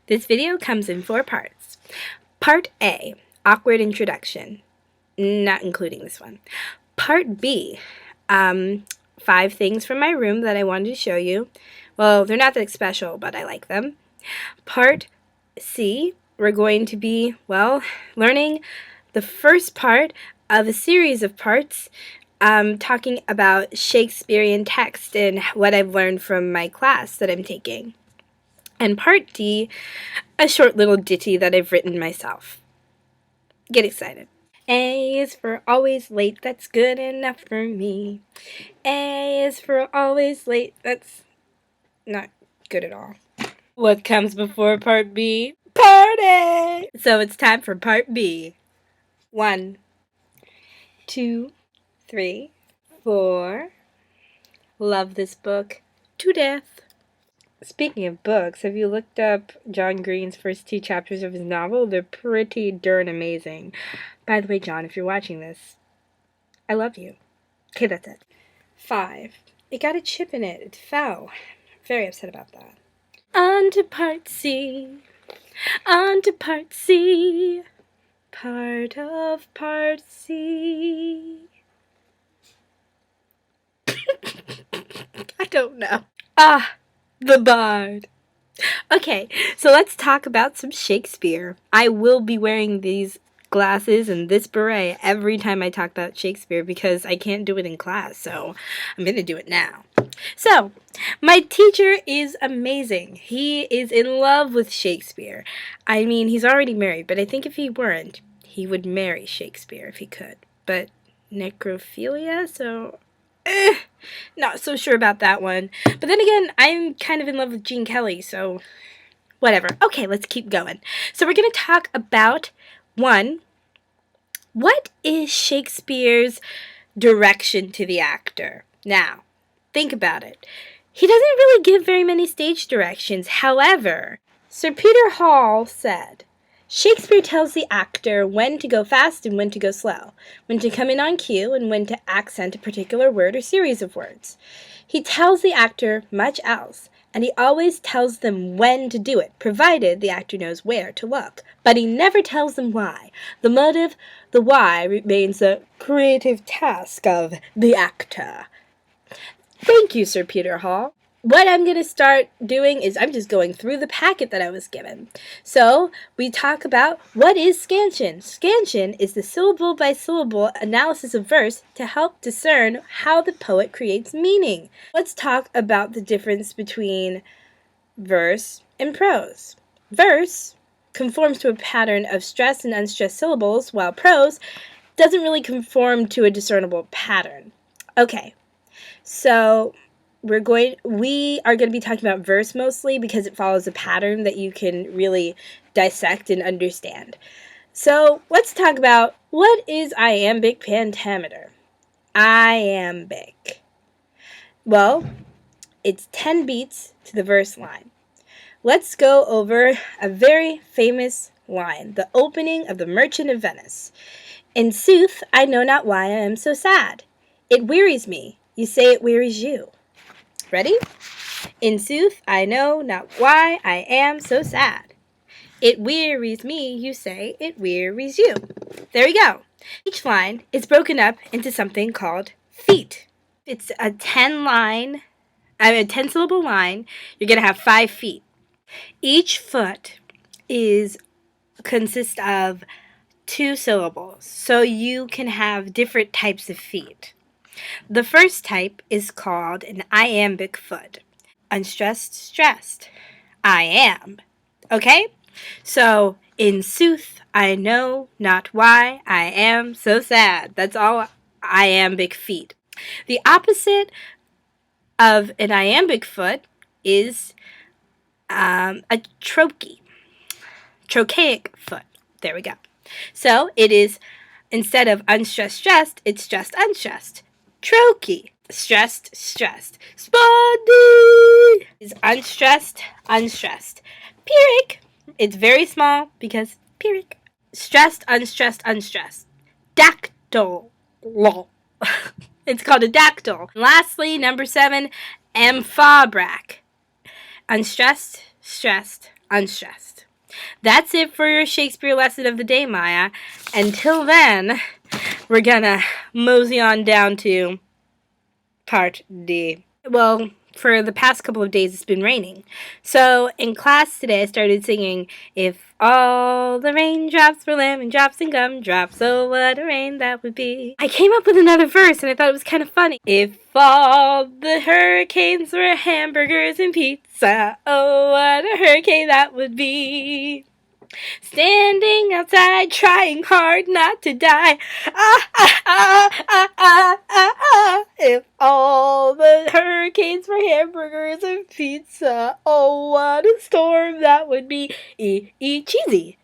This video comes in 4 parts. Part A, awkward introduction, not including this one. Part B, 5 things from my room that I wanted to show you. Well, they're not that special, but I like them. Part C, we're going to be, learning the first part of a series of parts talking about Shakespearean text and what I've learned from my class that I'm taking. And Part D, a short little ditty that I've written myself. Get excited. A is for always late, that's good enough for me. A is for always late, that's not good at all. What comes before Part B? Party! So it's time for Part B. 1, 2, 3, 4. Love this book to death. Speaking of books, have you looked up John Green's first 2 chapters of his novel? They're pretty darn amazing. By the way, John, if you're watching this, I love you. Okay, that's it. 5. It got a chip in it. It fell. Very upset about that. On to Part C. On to Part C. Part of Part C. I don't know. The Bard. Okay, so let's talk about some Shakespeare. I will be wearing these glasses and this beret every time I talk about Shakespeare because I can't do it in class, so I'm going to do it now. So, my teacher is amazing. He is in love with Shakespeare. I mean, he's already married, but I think if he weren't, he would marry Shakespeare if he could. But necrophilia, so not so sure about that one. But then again, I'm kind of in love with Gene Kelly, so whatever. Okay, let's keep going. So we're going to talk about 1, what is Shakespeare's direction to the actor? Now, think about it. He doesn't really give very many stage directions. However, Sir Peter Hall said, Shakespeare tells the actor when to go fast and when to go slow, when to come in on cue and when to accent a particular word or series of words. He tells the actor much else, and he always tells them when to do it, provided the actor knows where to look. But he never tells them why. The motive, the why, remains the creative task of the actor. Thank you, Sir Peter Hall. What I'm going to start doing is I'm just going through the packet that I was given. So, we talk about what is scansion. Scansion is the syllable-by-syllable analysis of verse to help discern how the poet creates meaning. Let's talk about the difference between verse and prose. Verse conforms to a pattern of stressed and unstressed syllables, while prose doesn't really conform to a discernible pattern. Okay, so we are going to be talking about verse mostly because it follows a pattern that you can really dissect and understand. So let's talk about what is iambic pentameter. Iambic. Well, it's 10 beats to the verse line. Let's go over a very famous line, the opening of The Merchant of Venice. In sooth, I know not why I am so sad. It wearies me. You say it wearies you. Ready? In sooth, I know not why I am so sad. It wearies me, you say, it wearies you. There we go. Each line is broken up into something called feet. It's a 10-syllable line. You're going to have 5 feet. Each foot consists of 2 syllables, so you can have different types of feet. The first type is called an iambic foot. Unstressed, stressed. I am. Okay? So, in sooth, I know not why I am so sad. That's all iambic feet. The opposite of an iambic foot is a trochaic foot. There we go. So, it is, instead of unstressed, stressed, it's just unstressed. Trochee. Stressed, stressed. Spotty is unstressed, unstressed. Pyrrhic, it's very small because Pyrrhic. Stressed, unstressed, unstressed. Dactyl. It's called a dactyl. Lastly, number 7, amphibrach. Unstressed, stressed, unstressed. That's it for your Shakespeare lesson of the day, Maya. Until then, we're gonna mosey on down to part D. Well, for the past couple of days, it's been raining. So in class today, I started singing, "If all the raindrops were lemon drops and gumdrops, oh, what a rain that would be." I came up with another verse, and I thought it was kind of funny. "If all the hurricanes were hamburgers and pizza, oh, what a hurricane that would be. Standing outside, trying hard not to die. Ah, ah, ah, ah, ah, ah, ah. If all the hurricanes were hamburgers and pizza, oh, what a storm that would be. Cheesy.